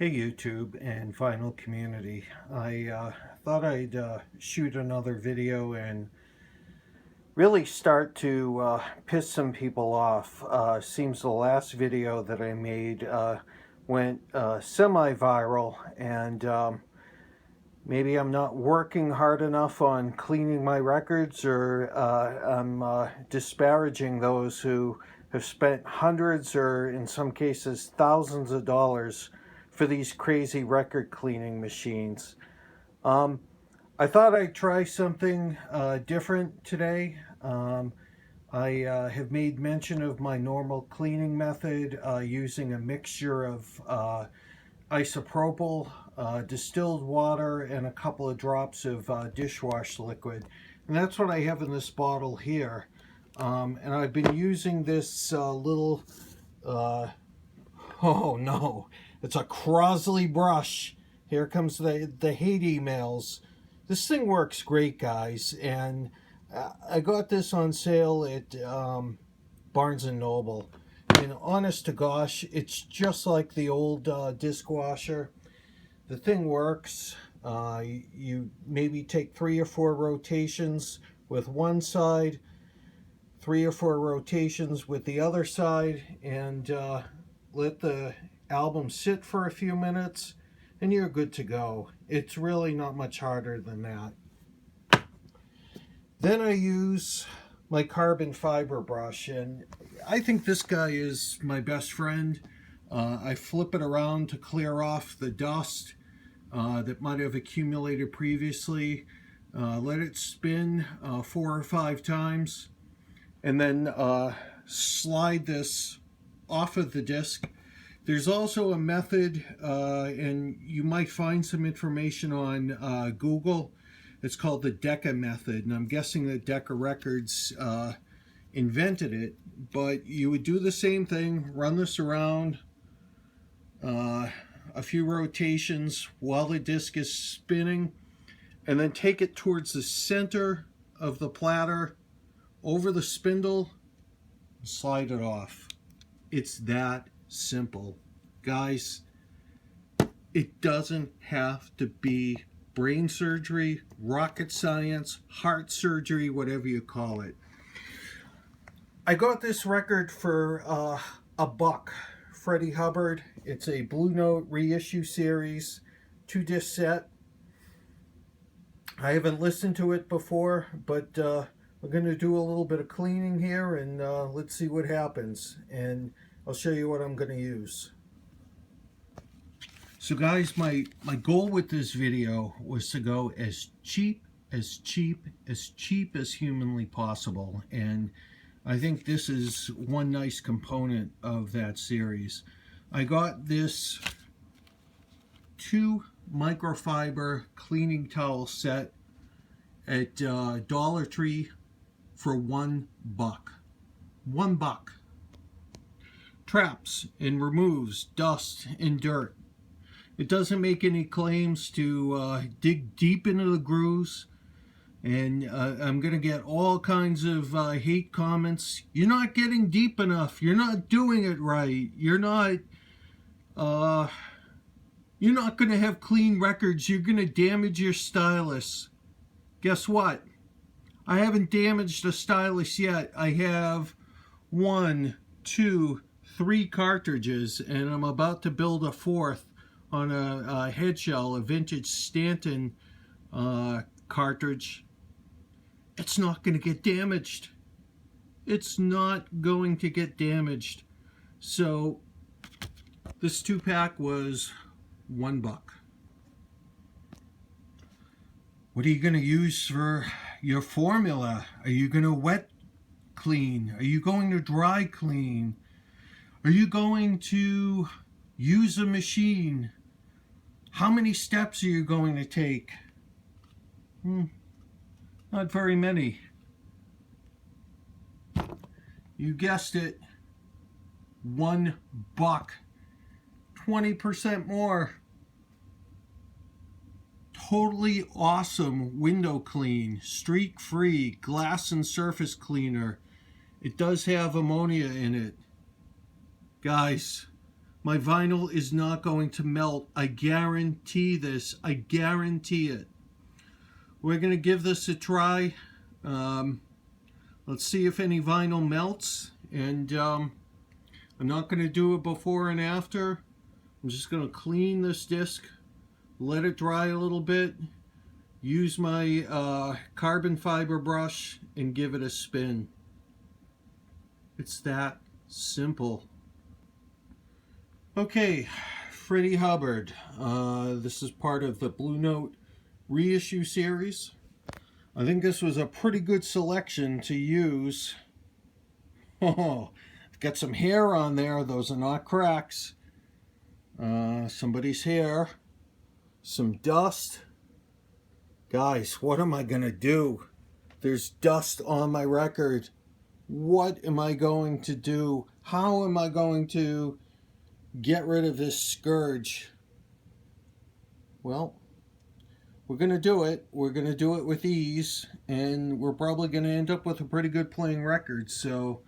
Hey YouTube and Vinyl community. I thought I'd shoot another video and really start to piss some people off. Seems the last video that I made went semi-viral, and maybe I'm not working hard enough on cleaning my records, or I'm disparaging those who have spent hundreds, or in some cases thousands of dollars for these crazy record cleaning machines. I thought I'd try something different today. I have made mention of my normal cleaning method using a mixture of isopropyl, distilled water, and a couple of drops of dishwash liquid. And that's what I have in this bottle here. And I've been using this little, oh no, it's a Crosley brush. Here comes the hate emails. This thing works great, guys, and I got this on sale at Barnes & Noble. And honest to gosh, it's just like the old disc washer. The thing works. You maybe take 3 or 4 rotations with one side, 3 or 4 rotations with the other side, and let the album sit for a few minutes, and you're good to go. It's really not much harder than that. Then I use my carbon fiber brush, and I think this guy is my best friend. I flip it around to clear off the dust that might have accumulated previously. Let it spin 4 or 5 times, and then slide this off of the disc. There's also a method, and you might find some information on Google. It's called the Decca method, and I'm guessing that Decca Records invented it. But you would do the same thing, run this around a few rotations while the disc is spinning, and then take it towards the center of the platter, over the spindle, and slide it off. It's that simple, guys. It doesn't have to be brain surgery, rocket science, heart surgery, whatever you call it. I got this record for $1. Freddie Hubbard. It's a Blue Note reissue series, 2-disc set. I haven't listened to it before, but we're going to do a little bit of cleaning here, and let's see what happens. And I'll show you what I'm going to use. So guys, my goal with this video was to go as cheap as humanly possible. And I think this is one nice component of that series. I got this 2 microfiber cleaning towel set at Dollar Tree for $1. $1. Traps and removes dust and dirt. It doesn't make any claims to dig deep into the grooves, and I'm going to get all kinds of hate comments. You're not getting deep enough. You're not doing it right. You're not going to have clean records. You're going to damage your stylus. Guess what? I haven't damaged a stylus yet. I have 1, 2, 3 cartridges, and I'm about to build a 4th on a head shell, a vintage Stanton cartridge. It's not going to get damaged. It's not going to get damaged. So this 2-pack was $1. What are you going to use for your formula? Are you going to wet clean? Are you going to dry clean? Are you going to use a machine? How many steps are you going to take? Not very many. You guessed it, $1. 20% more. Totally awesome window clean, streak free, glass and surface cleaner. It does have ammonia in it. Guys, My vinyl is not going to melt. I guarantee this. I guarantee it. We're going to give this a try. Let's see if any vinyl melts. And I'm not going to do it before and after. I'm just going to clean this disc, let it dry a little bit, use my carbon fiber brush, and give it a spin. It's that simple. Okay, Freddie Hubbard. This is part of the Blue Note reissue series. I think this was a pretty good selection to use. Oh, got some hair on there. Those are not cracks. Somebody's hair. Some dust. Guys, what am I gonna do? There's dust on my record. What am I going to do? How am I going to get rid of this scourge? Well, we're going to do it. We're going to do it with ease, and we're probably going to end up with a pretty good playing record. So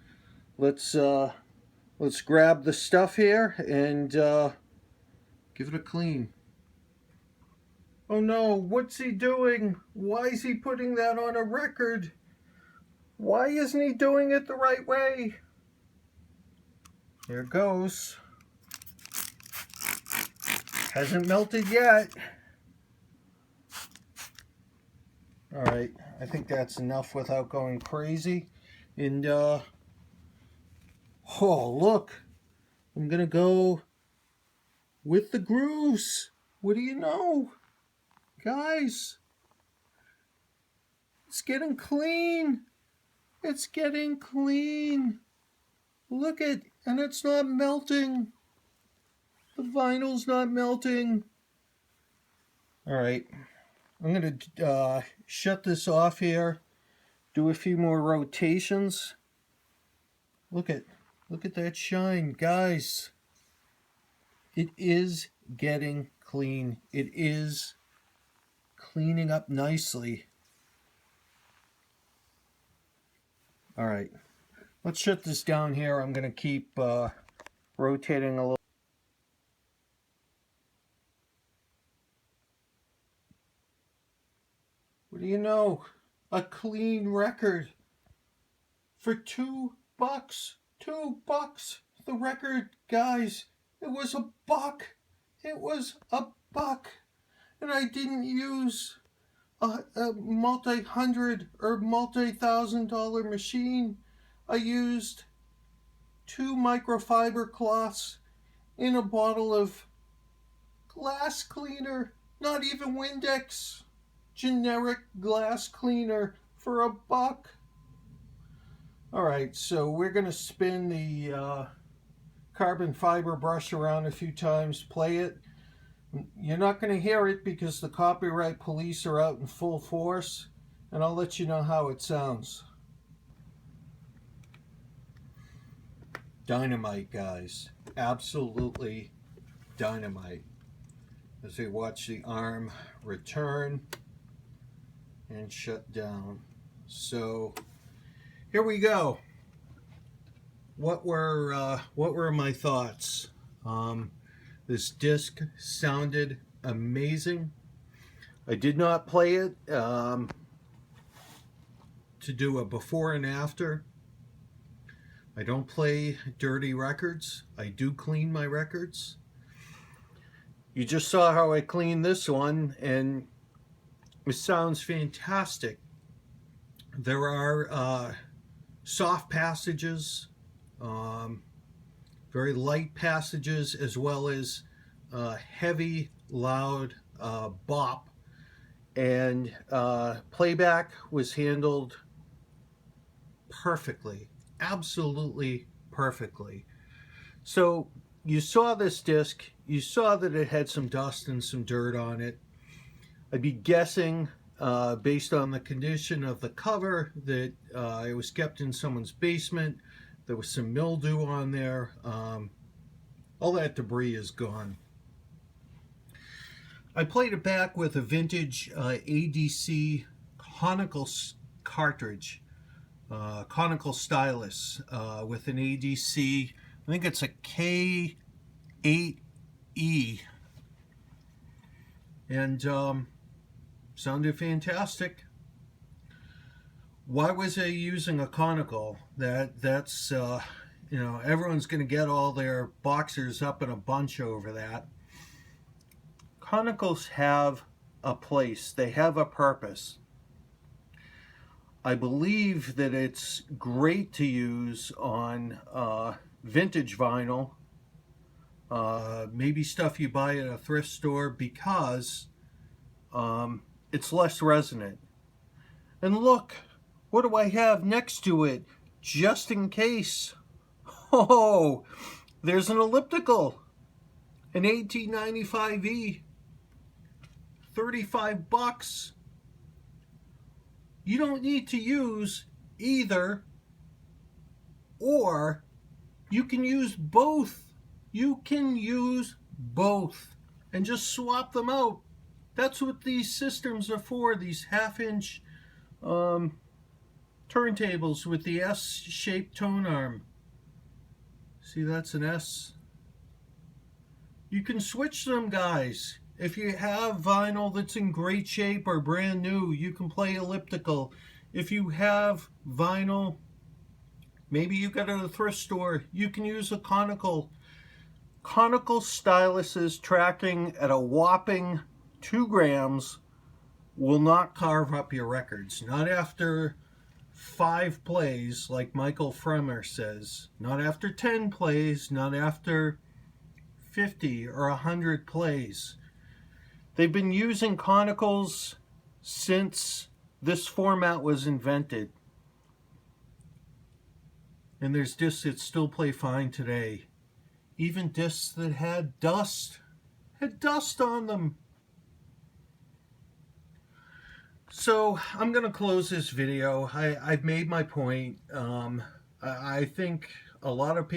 let's grab the stuff here and give it a clean. Oh no, what's he doing? Why is he putting that on a record? Why isn't he doing it the right way? There it goes. Hasn't melted yet. Alright, I think that's enough without going crazy. And, oh, look. I'm gonna go with the grooves. What do you know? Guys, it's getting clean. It's getting clean. Look at, and it's not melting. The vinyl's not melting. All right, I'm gonna shut this off here. Do a few more rotations. Look at that shine, guys. It is getting clean. It is cleaning up nicely. All right, let's shut this down here. I'm going to keep rotating a little. What do you know? A clean record for $2. $2. The record, guys, it was $1. It was $1. And I didn't use a multi-hundred or multi-thousand-dollar machine. I used 2 microfiber cloths in a bottle of glass cleaner, not even Windex, generic glass cleaner for $1. All right, so we're going to spin the carbon fiber brush around a few times, play it. You're not going to hear it because the copyright police are out in full force, and I'll let you know how it sounds. Dynamite, guys. Absolutely dynamite. As we watch the arm return and shut down. So here we go. What were my thoughts? This disc sounded amazing. I did not play it to do a before and after. I don't play dirty records. I do clean my records. You just saw how I cleaned this one, and it sounds fantastic. There are soft passages, very light passages, as well as heavy, loud bop. And playback was handled perfectly, absolutely perfectly. So you saw this disc, you saw that it had some dust and some dirt on it. I'd be guessing, based on the condition of the cover, that it was kept in someone's basement. There was some mildew on there. All that debris is gone. I played it back with a vintage ADC conical cartridge, conical stylus with an ADC. I think it's a 8E. And sounded fantastic. Why was I using a conical? That's you know, everyone's going to get all their boxers up in a bunch over that. Conicals have a place. They have a purpose. I believe that it's great to use on vintage vinyl, maybe stuff you buy at a thrift store, because it's less resonant. And look, what do I have next to it, just in case? Oh, there's an elliptical, an 1895E, 35 bucks. You don't need to use either or. You can use both. You can use both and just swap them out. That's what these systems are for, these half-inch turntables with the S-shaped tone arm. See, that's an S. You can switch them, guys. If you have vinyl that's in great shape or brand new, you can play elliptical. If you have vinyl, maybe you got it at a thrift store, you can use a conical. Conical styluses tracking at a whopping 2 grams will not carve up your records. Not after 5 plays, like Michael Fremer says. Not after 10 plays, not after 50 or 100 plays. They've been using conicals since this format was invented. And there's discs that still play fine today. Even discs that had dust on them. So I'm going to close this video. I've made my point. I think a lot of people